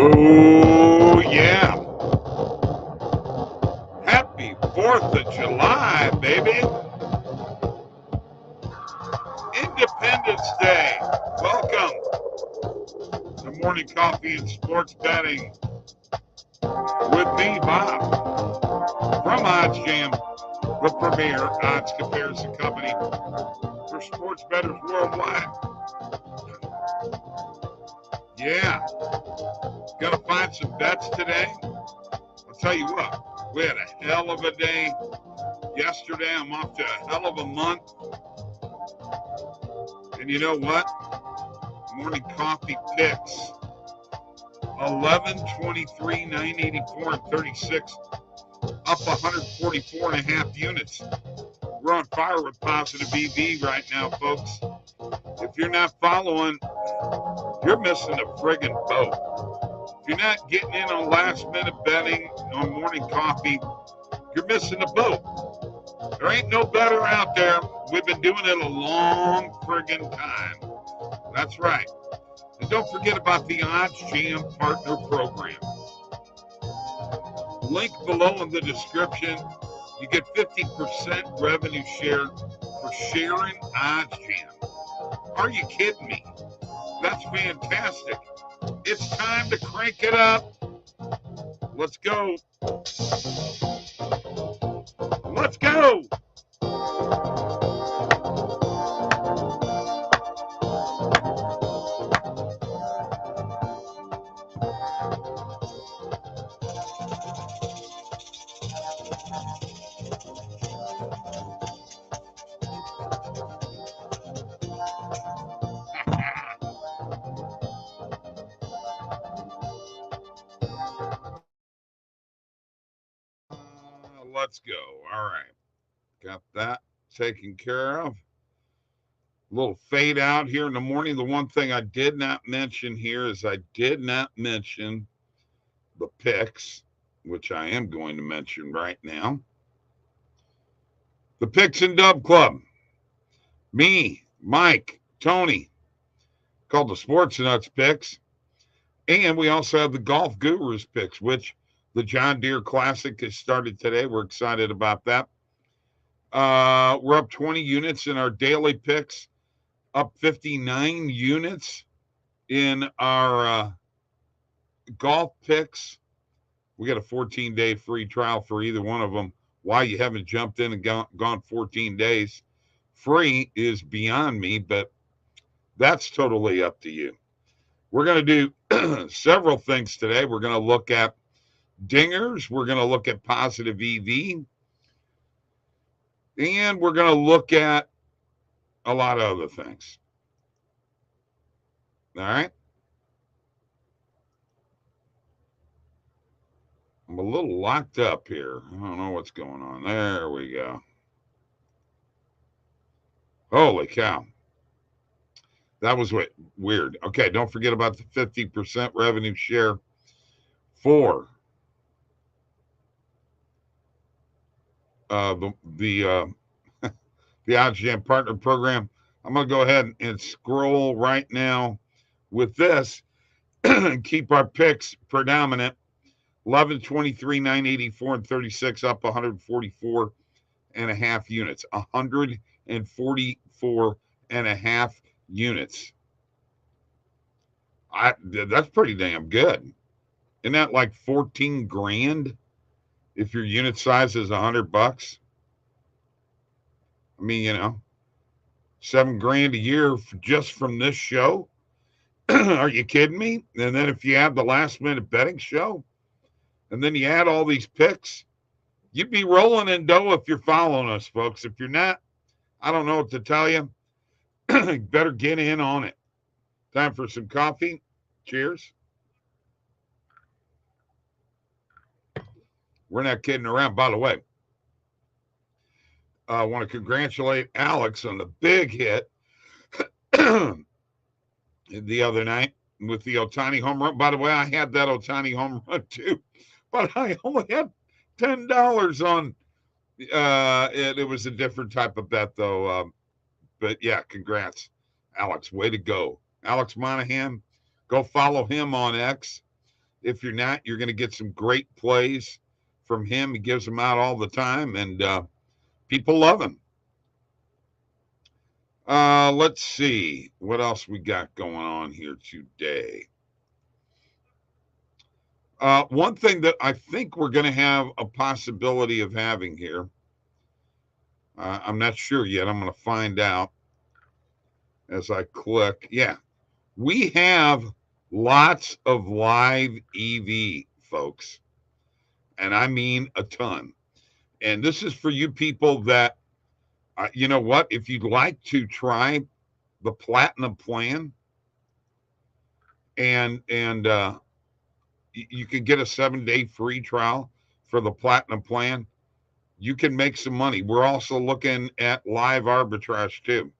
Oh, yeah. Happy 4th of July, baby. Independence Day. Welcome to Morning Coffee and Sports Betting with me, Bob, from OddsJam, the premier odds comparison company for sports bettors worldwide. Yeah. Gonna find some bets today. I'll tell you what, we had a hell of a day yesterday. I'm off to a hell of a month. And you know what? Morning coffee picks. 11, 23, 984, and 36. Up 144 and a half units. We're on fire with positive EV right now, folks. If you're not following, you're missing a friggin' boat. If you're not getting in on last minute betting on morning coffee, you're missing a boat. There ain't no better out there. We've been doing it a long friggin' time. That's right. And don't forget about the OddsJam Partner Program. Link below in the description. You get 50% revenue share for sharing OddsJam. Are you kidding me? That's fantastic. It's time to crank it up. Let's go. Let's go. Let's go. All right. Got that taken care of. A little fade out here in the morning. The one thing I did not mention here is I did not mention the picks, which I am going to mention right now. The picks in DubClub. Me, Mike, Tony, called the Sports Nuts picks. And we also have the Golf Gurus picks, which the John Deere Classic has started today. We're excited about that. We're up 20 units in our daily picks, up 59 units in our golf picks. We got a 14-day free trial for either one of them. Why you haven't jumped in and gone 14 days free is beyond me, but that's totally up to you. We're going to do several things today. We're going to look at dingers. We're going to look at positive EV. And we're going to look at a lot of other things. All right. I'm a little locked up here. I don't know what's going on. There we go. Holy cow. That was weird. Okay, don't forget about the 50% revenue share for the OddsJam Partner Program. I'm going to go ahead and scroll right now with this and keep our picks predominant. 11, 23, 984, and 36 up 144 and a half units. 144 and a half units. That's pretty damn good. Isn't that like 14 grand if your unit size is $100? I mean, you know, $7 grand a year just from this show. Are you kidding me? And then if you have the last minute betting show, and then you add all these picks, you'd be rolling in dough if you're following us, folks. If you're not, I don't know what to tell you. Better get in on it. Time for some coffee. Cheers. We're not kidding around. By the way, I want to congratulate Alex on the big hit the other night with the Ohtani home run. By the way, I had that Ohtani home run too, but I only had $10 on it was a different type of bet though. But yeah, congrats, Alex. Way to go. Alex Monahan. Go follow him on X. If you're not, you're going to get some great plays from him. He gives them out all the time, and people love him. Let's see what else we got going on here today. One thing that I think we're going to have a possibility of having here, I'm not sure yet. I'm going to find out as I click. Yeah, we have lots of live EV, folks, and I mean a ton. And this is for you people that, you know what, if you'd like to try the platinum plan, and you can get a 7-day free trial for the platinum plan. You can make some money. We're also looking at live arbitrage too.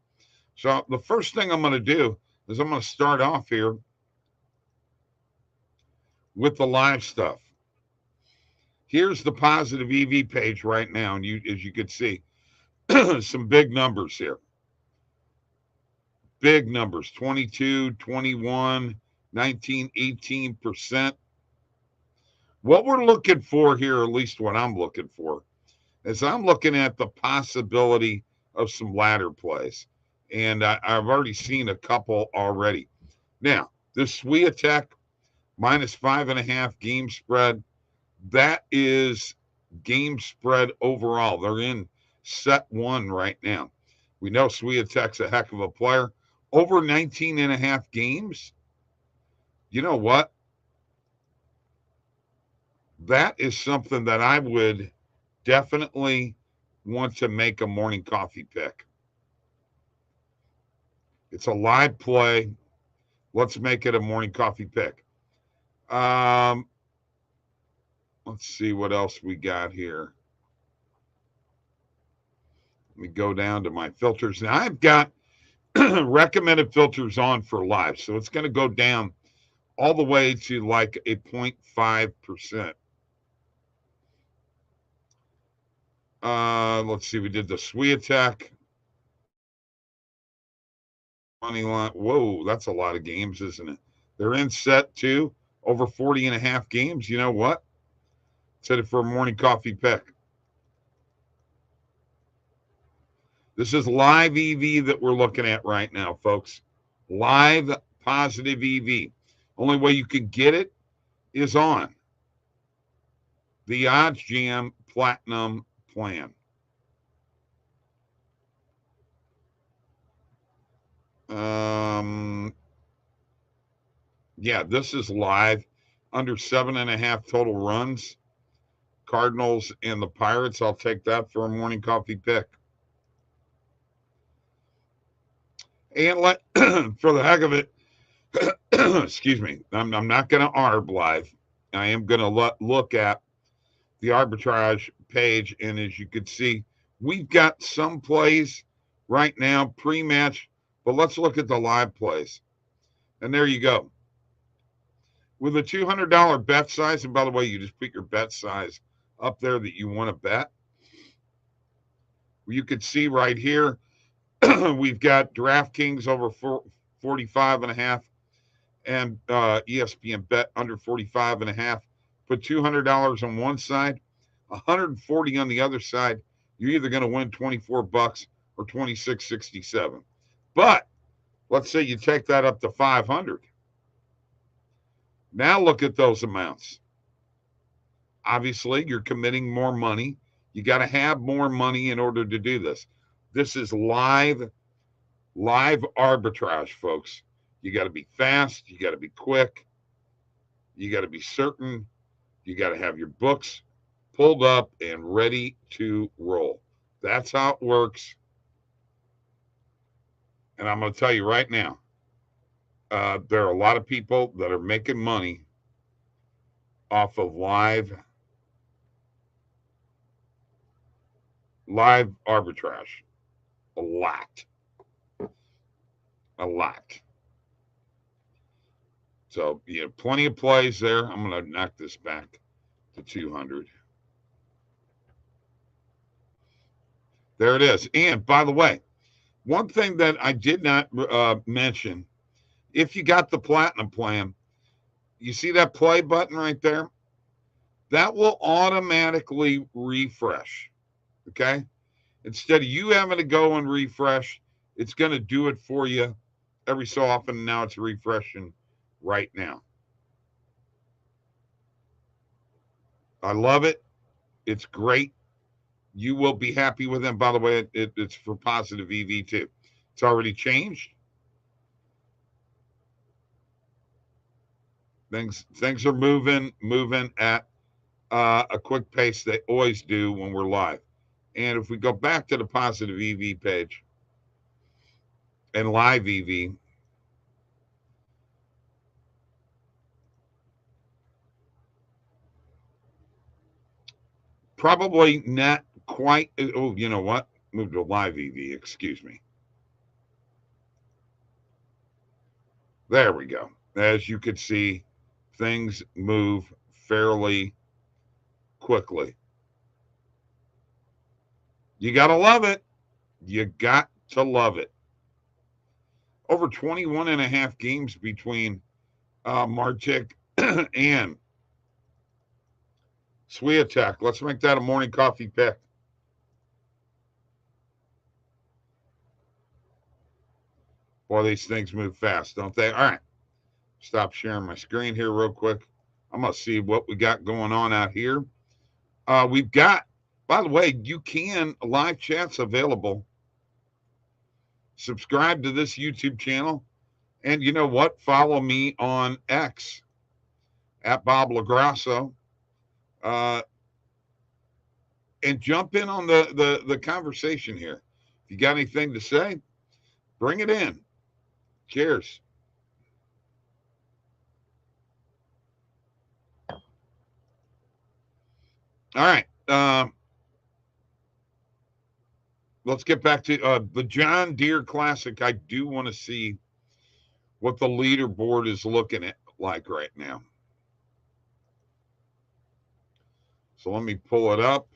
So the first thing I'm going to do is I'm going to start off here with the live stuff. Here's the positive EV page right now, and as you can see, some big numbers here. Big numbers, 22, 21, 19, 18%. What we're looking for here, at least what I'm looking for, is I'm looking at the possibility of some ladder plays. And I've already seen a couple already. Now, this Swiatek minus 5.5 game spread, that is game spread overall. They're in set 1 right now. We know Swiatek's a heck of a player. Over 19.5 games. You know what? That is something that I would definitely want to make a morning coffee pick. It's a live play. Let's make it a morning coffee pick. Let's see what else we got here. Let me go down to my filters. Now I've got recommended filters on for live. So it's going to go down all the way to like a 0.5%. Let's see. We did the Swiatek money line. Whoa, that's a lot of games, isn't it? They're in set 2, over 40.5 games. You know what? Set it for a morning coffee pick. This is live EV that we're looking at right now, folks. Live positive EV. Only way you can get it is on the OddsJam Platinum plan. Yeah, this is live. Under 7.5 total runs. Cardinals and the Pirates. I'll take that for a morning coffee pick. And for the heck of it, excuse me, I'm not going to arb live. I am going to look at the arbitrage page, and as you can see, we've got some plays right now pre-match, but let's look at the live plays. And there you go. With a $200 bet size, and by the way, you just put your bet size up there that you want to bet. You can see right here, we've got DraftKings over 45.5 and ESPN bet under 45.5. Put $200 on one side, $140 on the other side. You're either going to win $24 or $26.67. But let's say you take that up to $500. Now look at those amounts. Obviously, you're committing more money. You got to have more money in order to do this. This is live arbitrage, folks. You got to be fast. You got to be quick. You got to be certain. You got to have your books pulled up and ready to roll. That's how it works. And I'm going to tell you right now, there are a lot of people that are making money off of live arbitrage. A lot. So, you know, plenty of plays there. I'm going to knock this back to 200. There it is. And by the way, one thing that I did not mention, if you got the platinum plan, You see that play button right there? That will automatically refresh. Okay. Instead of you having to go and refresh, it's going to do it for you every so often. Now it's refreshing right now. I love it. It's great. You will be happy with them. By the way, it's for positive EV too. It's already changed. Things are moving at a quick pace. They always do when we're live. And if we go back to the positive EV page and live EV, probably not quite. Oh, you know what? Move to live EV. Excuse me. There we go. As you can see, things move fairly quickly. You got to love it. You got to love it. Over 21 and a half games between Martic and Swiatek. Let's make that a morning coffee pick. Boy, these things move fast, don't they? All right. Stop sharing my screen here real quick. I'm going to see what we got going on out here. We've got, by the way, you can, live chats available. Subscribe to this YouTube channel. And you know what? Follow me on X at Bob LaGrasso. And jump in on the conversation here. If you got anything to say, bring it in. Cheers. All right. Let's get back to the John Deere Classic. I do want to see what the leaderboard is looking at like right now. So let me pull it up.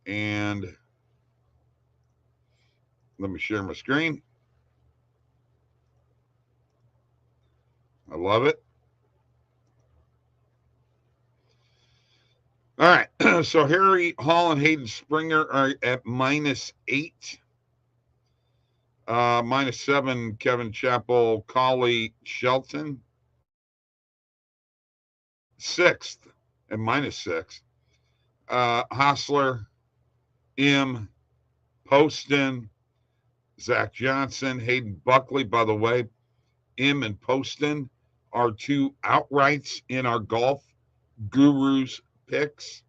And let me share my screen. I love it. All right. So Harry Hall and Hayden Springer are at -8. -7, Kevin Chappell, Collie Shelton. 6th and -6. Hostler, M, Poston, Zach Johnson, Hayden Buckley. By the way, M and Poston are two outrights in our golf gurus picks.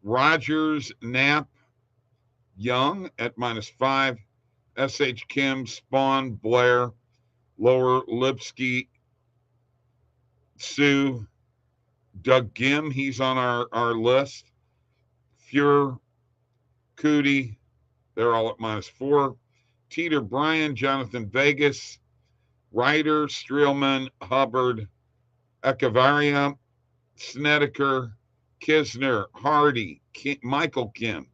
Rogers, Knapp, Young at -5. S.H. Kim, Spawn, Blair, Lower, Lipsky, Sue, Doug Gim, he's on our list. Fuhr, Cootie, they're all at -4. Teeter, Bryan, Jonathan Vegas, Ryder, Streelman, Hubbard, Echevarria, Snedeker, Kisner, Hardy, Michael Kim,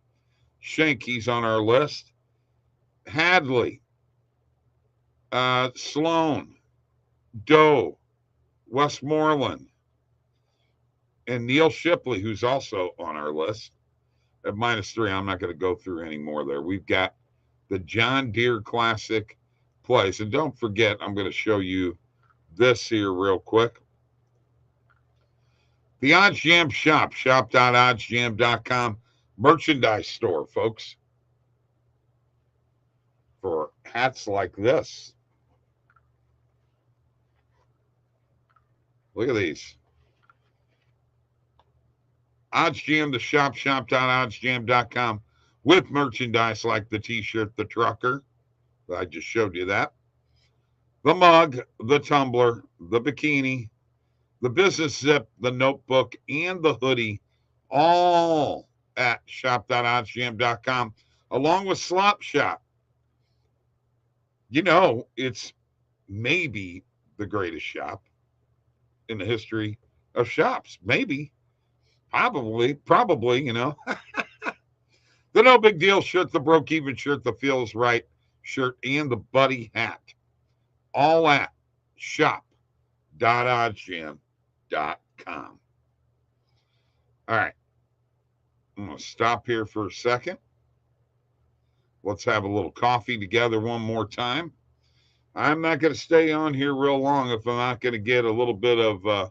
Schenk, he's on our list. Hadley, Sloan, Doe, Westmoreland, and Neil Shipley, who's also on our list at -3. I'm not going to go through any more there. We've got the John Deere Classic plays. And don't forget, I'm going to show you this here real quick. The OddsJam shop, shop.oddsjam.com, merchandise store, folks, for hats like this. Look at these. OddsJam, the shop, shop.oddsjam.com, with merchandise like the t-shirt, the trucker. I just showed you that. The mug, the tumbler, the bikini, the business zip, the notebook, and the hoodie, all at shop.oddsjam.com, along with Slop Shop. You know, it's maybe the greatest shop in the history of shops. Maybe. Probably, you know. The No Big Deal shirt, the Broke Even shirt, the Feels Right shirt, and the Buddy hat. All at shop.oddsjam.com. All right. I'm going to stop here for a second. Let's have a little coffee together one more time. I'm not going to stay on here real long if I'm not going to get a little bit of,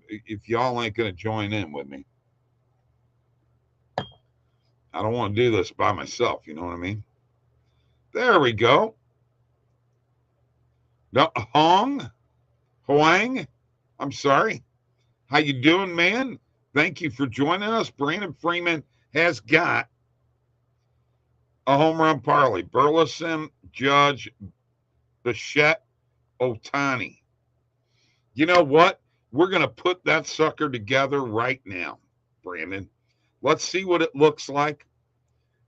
if y'all ain't going to join in with me. I don't want to do this by myself, you know what I mean? There we go. No, Hoang, I'm sorry. How you doing, man? Thank you for joining us. Brandon Freeman has got a home run parlay. Burleson, Judge, Bichette, Ohtani. You know what? We're going to put that sucker together right now, Brandon. Let's see what it looks like.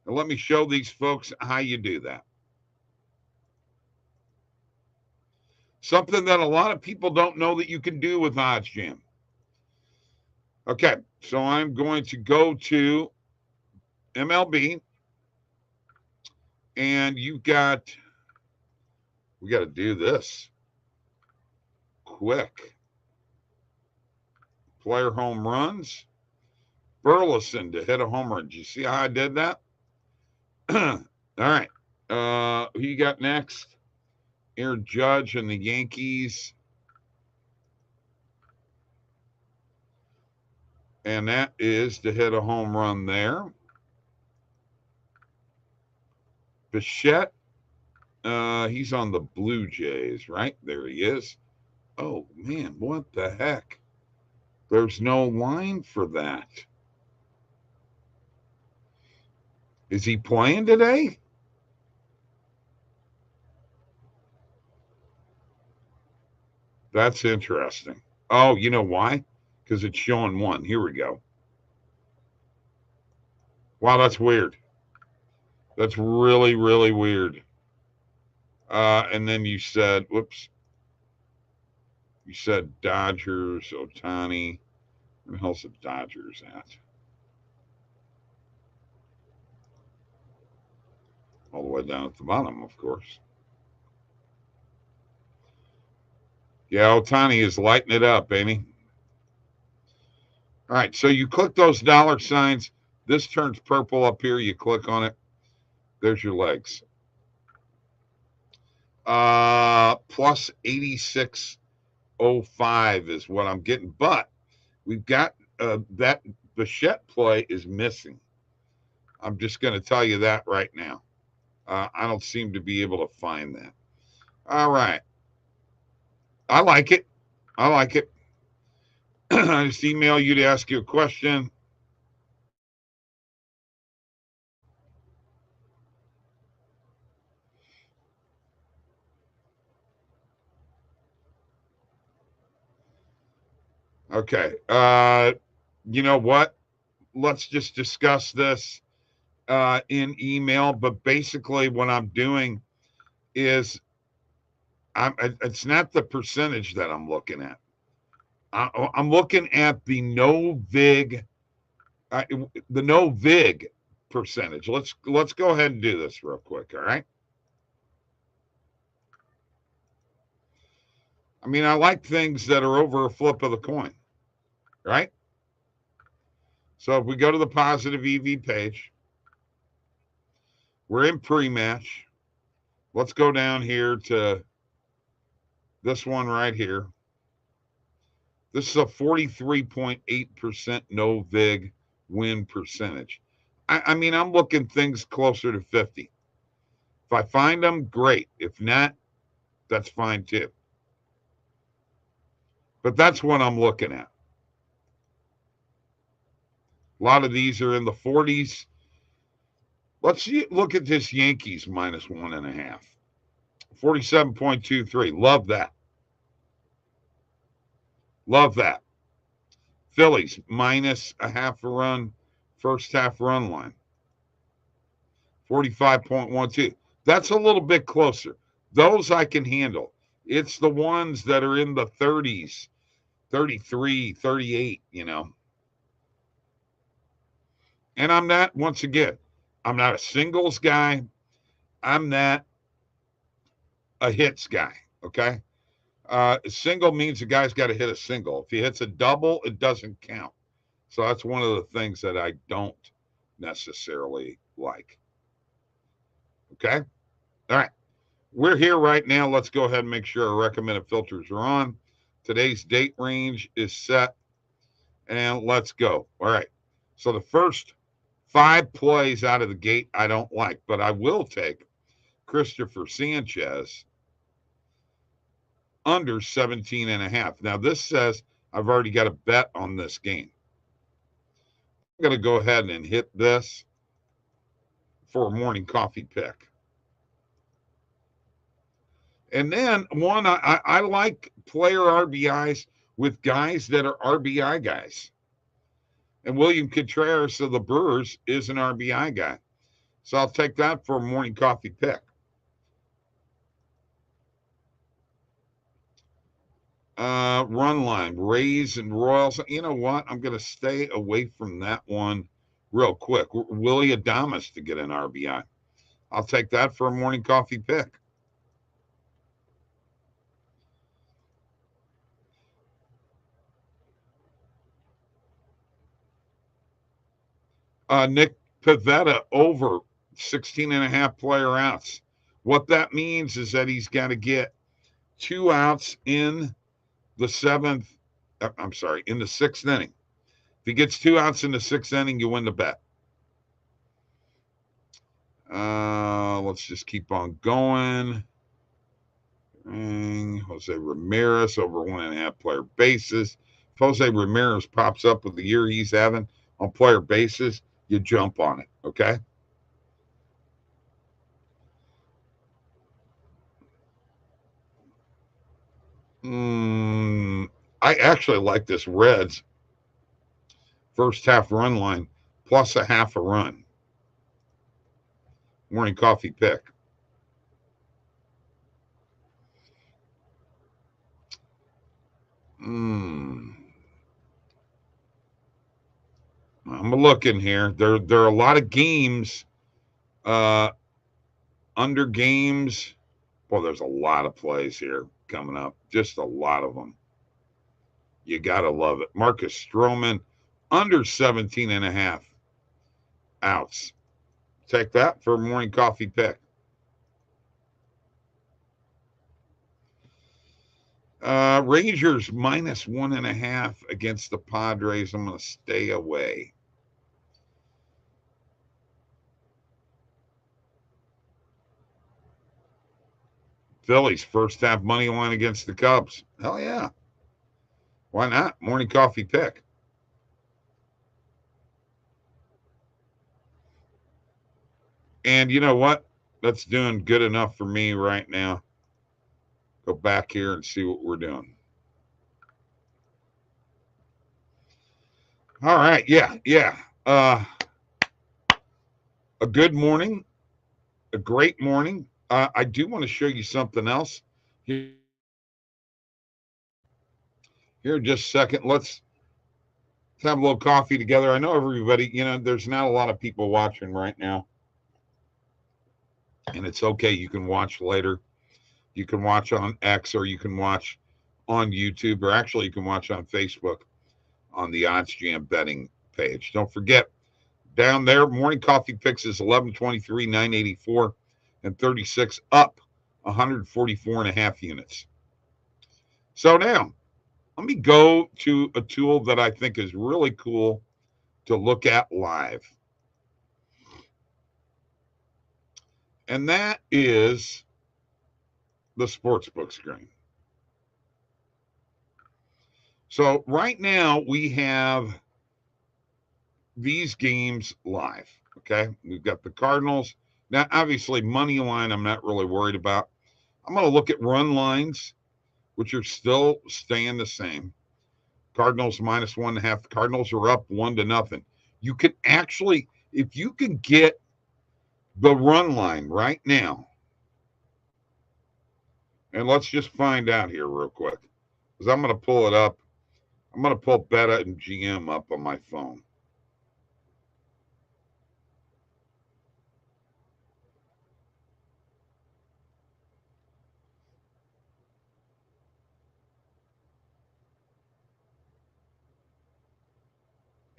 And let me show these folks how you do that. Something that a lot of people don't know that you can do with OddsJam. Okay, so I'm going to go to MLB. And we got to do this quick. Player home runs. Burleson to hit a home run. Did you see how I did that? All right. Who you got next? Aaron Judge and the Yankees. And that is to hit a home run there. Bichette, he's on the Blue Jays, right? There he is. Oh, man, what the heck? There's no line for that. Is he playing today? That's interesting. Oh, you know why? Because it's showing one. Here we go. Wow, that's weird. That's really, really weird. And then you said, whoops. You said Dodgers, Ohtani. Where the hell's the Dodgers at? All the way down at the bottom, of course. Yeah, Ohtani is lighting it up, ain't he? All right, so you click those dollar signs. This turns purple up here. You click on it. There's your legs. Plus 86.05 is what I'm getting. But we've got that Bichette play is missing. I'm just going to tell you that right now. I don't seem to be able to find that. All right. I like it. I like it. I just email you to ask you a question. Okay. You know what? Let's just discuss this in email. But basically, what I'm doing is it's not the percentage that I'm looking at. I'm looking at the no vig percentage. Let's go ahead and do this real quick. All right. I mean, I like things that are over a flip of the coin, right? So if we go to the positive EV page, we're in pre-match. Let's go down here to this one right here. This is a 43.8% no vig win percentage. I mean, I'm looking things closer to 50. If I find them, great. If not, that's fine too. But that's what I'm looking at. A lot of these are in the 40s. Let's look at this Yankees -1.5. 47.23. Love that. Love that. Phillies -0.5 run, first half run line. 45.12. That's a little bit closer. Those I can handle. It's the ones that are in the 30s, 33, 38, you know. And I'm not, once again, I'm not a singles guy. I'm not a hits guy, okay? Single means the guy's got to hit a single. If he hits a double, it doesn't count. So that's one of the things that I don't necessarily like. Okay? All right. We're here right now. Let's go ahead and make sure our recommended filters are on. Today's date range is set. And let's go. All right. So the first 5 plays out of the gate I don't like, but I will take Christopher Sanchez under 17.5. Now, this says I've already got a bet on this game. I'm going to go ahead and hit this for a morning coffee pick. And then one, I like player RBIs with guys that are RBI guys. And William Contreras of the Brewers is an RBI guy. So I'll take that for a morning coffee pick. Run line, Rays and Royals. You know what? I'm going to stay away from that one real quick. Willie Adames to get an RBI. I'll take that for a morning coffee pick. Nick Pivetta over 16.5 player outs. What that means is that he's got to get 2 outs in the in the 6th inning. If he gets 2 outs in the 6th inning, you win the bet. Let's just keep on going. Jose Ramirez over 1.5 player bases. If Jose Ramirez pops up with the year he's having on player bases, you jump on it, okay? I actually like this Reds first half run line plus a half a run. Morning coffee pick. I'm looking here. There are a lot of games, under games. Well, there's a lot of plays here coming up. Just a lot of them. You got to love it. Marcus Stroman, under 17.5 outs. Take that for a morning coffee pick. Rangers minus 1.5 against the Padres. I'm going to stay away. Phillies first half money line against the Cubs. Hell yeah. Why not? Morning coffee pick. And you know what? That's doing good enough for me right now. Go back here and see what we're doing. All right. Yeah. A good morning, a great morning. I do want to show you something else. Here in just a second. Let's have a little coffee together. I know everybody, there's not a lot of people watching right now. And it's okay. You can watch later. You can watch on X, or you can watch on YouTube, or actually you can watch on Facebook on the OddsJam betting page. Don't forget, down there, morning coffee picks is 1123, 984, and 36 up 144.5 units. So now, let me go to a tool that I think is really cool to look at live. And that is the sportsbook screen. So right now we have these games live. Okay. We've got the Cardinals. Now, obviously, money line, I'm not really worried about. I'm going to look at run lines, which are still staying the same. Cardinals minus 1.5. Cardinals are up 1-0. You can actually, if you can get the run line right now, and let's just find out here real quick, because I'm going to pull it up. I'm going to pull Beta and GM up on my phone.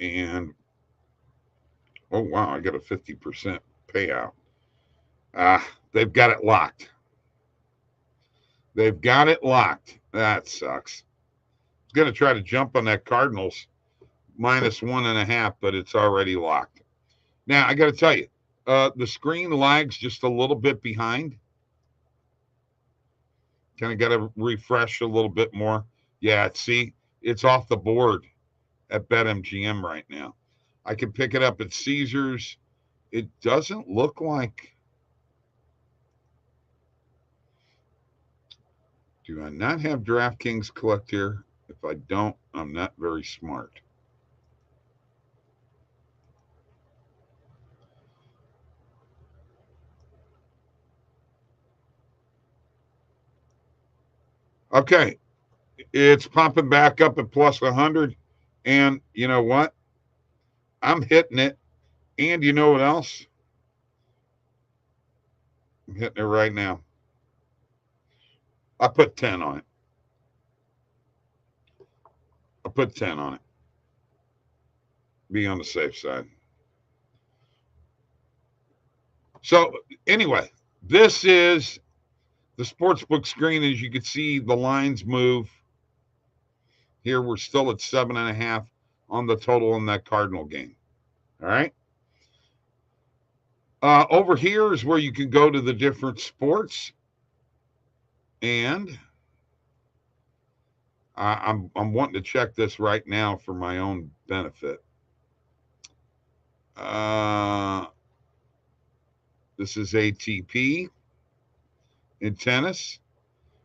And, oh, wow, I got a 50% payout. They've got it locked. They've got it locked. That sucks. I was going to try to jump on that Cardinals -1.5, but it's already locked. Now, I got to tell you, the screen lags just a little bit behind. Kind of got to refresh a little bit more. Yeah, see, it's off the board at BetMGM right now. I can pick it up at Caesars. It doesn't look like. Do I not have DraftKings collect here? If I don't, I'm not very smart. Okay, it's popping back up at +100. And you know what? I'm hitting it. And you know what else? I'm hitting it right now. I put 10 on it. I put 10 on it. Be on the safe side. So anyway, this is the sportsbook screen. As you can see, the lines move. Here we're still at 7.5 on the total in that Cardinal game. All right. Over here is where you can go to the different sports, and I'm wanting to check this right now for my own benefit. This is ATP in tennis.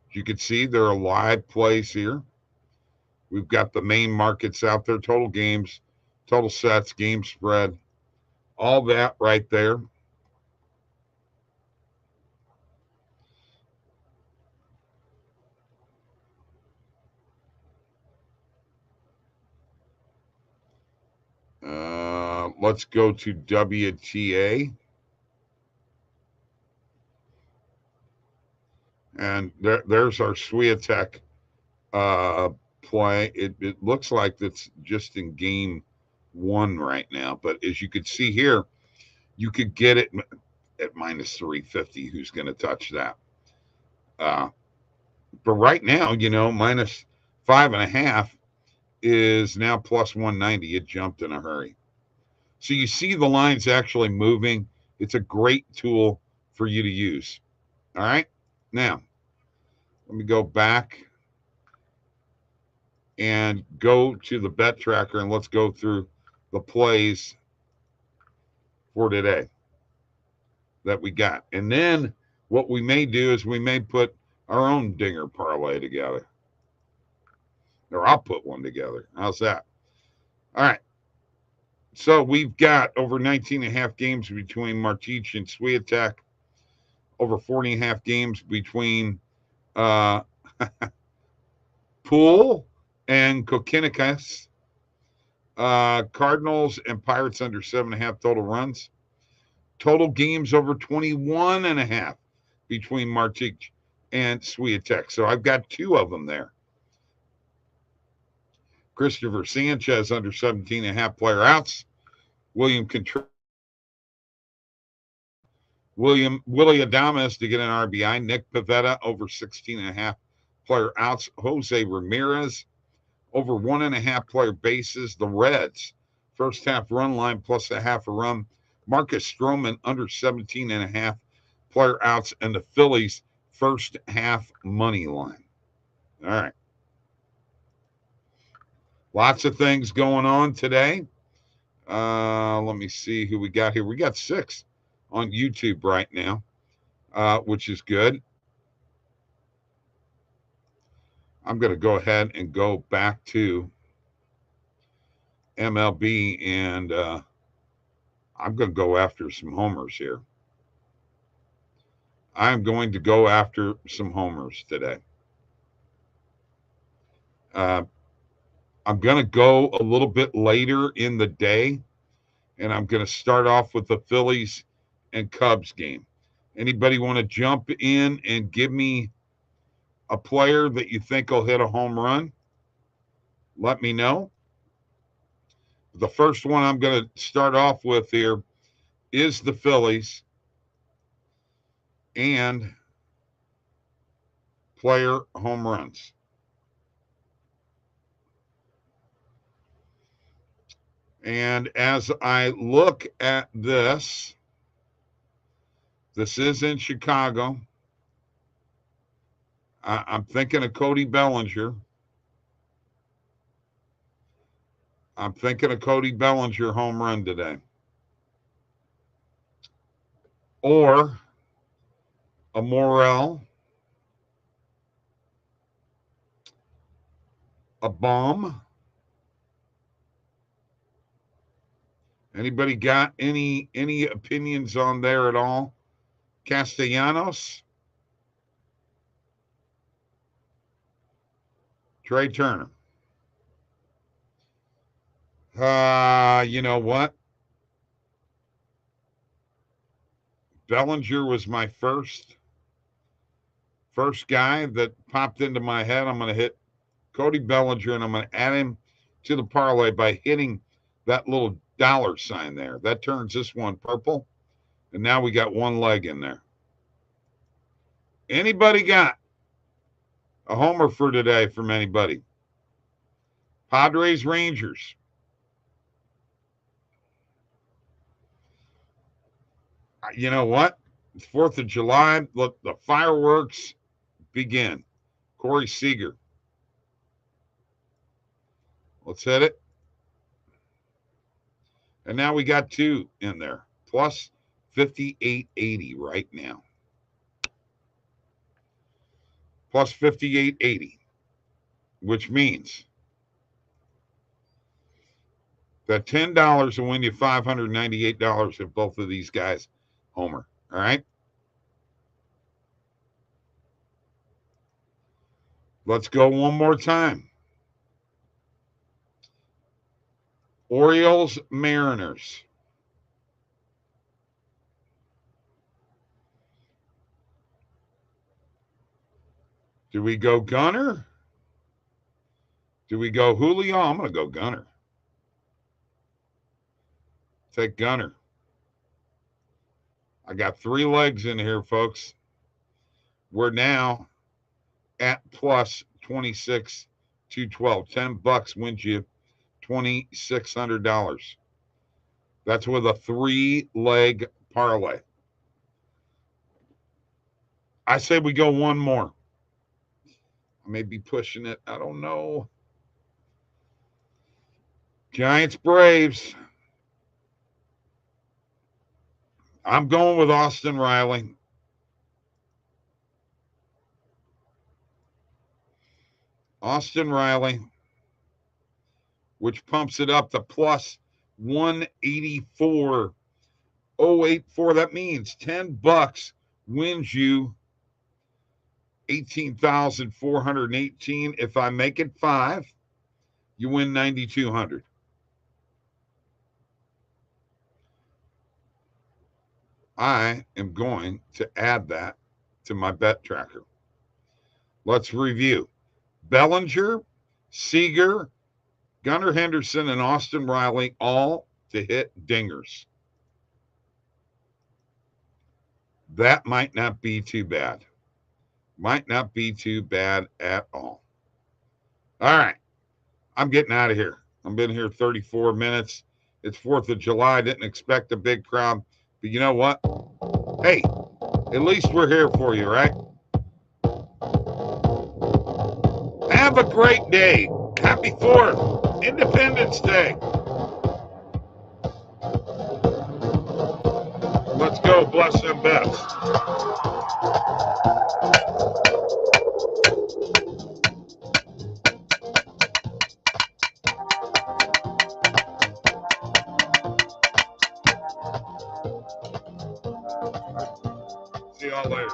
As you can see, there are live plays here. We've got the main markets out there, total games, total sets, game spread, all that right there. Let's go to WTA. And there's our Swiatek play. It looks like it's just in game 1 right now. But as you can see here, you could get it at -350. Who's going to touch that? But right now, -5.5 is now +190. It jumped in a hurry. So you see the lines actually moving. It's a great tool for you to use. All right. Now, let me go back and go to the bet tracker, and let's go through the plays for today that we got. And then what we may do is we may put our own dinger parlay together. Or I'll put one together. How's that? All right. So we've got over 19.5 games between Martic and Swiatek. Over 40.5 games between Poole and Kokkinakis. Cardinals and Pirates under 7.5 total runs. Total games over 21.5 between Martic and Swiatek. So I've got 2 of them there. Christopher Sanchez under 17.5 player outs. Willie Adames to get an RBI. Nick Pivetta over 16.5 player outs. Jose Ramirez over 1.5 player bases. The Reds, first half run line plus a half a run. Marcus Stroman under 17.5 player outs. And the Phillies, first half money line. All right. Lots of things going on today. Let me see who we got here. We got 6 on YouTube right now, which is good. I'm going to go ahead and go back to MLB, and I'm going to go after some homers here. I'm going to go after some homers today. I'm going to go a little bit later in the day, and I'm going to start off with the Phillies and Cubs game. Anybody want to jump in and give me a player that you think will hit a home run? Let me know. The first one I'm going to start off with here is the Phillies and player home runs. And as I look at this is in Chicago. I'm thinking of Cody Bellinger. I'm thinking of Cody Bellinger home run today. Or a Morel, a Baum. Anybody got any opinions on there at all? Castellanos, Trey Turner. You know what? Bellinger was my first guy that popped into my head. I'm going to hit Cody Bellinger, and I'm going to add him to the parlay by hitting that little dollar sign there. That turns this one purple, and now we got one leg in there. Anybody got a homer for today from anybody? Padres, Rangers. You know what? It's 4th of July. Look, the fireworks begin. Corey Seager. Let's hit it. And now we got two in there. Plus 58.80 right now. Plus 58.80. Which means that $10 will win you $598 if both of these guys homer. All right? Let's go one more time. Orioles, Mariners. Do we go Gunner? Do we go Julio? I'm going to go Gunner. Take Gunner. I got 3 legs in here, folks. We're now at plus 26 to 12. $10 wins you $2,600. That's with a 3-leg parlay. I say we go one more. I may be pushing it. I don't know. Giants, Braves. I'm going with Austin Riley. Austin Riley, which pumps it up to plus 184.084. That means $10 wins you 18,418. If I make it 5, you win 9,200. I am going to add that to my bet tracker. Let's review. Bellinger, Seager, Gunnar Henderson, and Austin Riley all to hit dingers. That might not be too bad. Might not be too bad at all. All right. I'm getting out of here. I've been here 34 minutes. It's 4th of July. I didn't expect a big crowd. But you know what? Hey, at least we're here for you, right? Have a great day. Happy 4th, Independence Day. Let's go. Bless them best. See y'all later.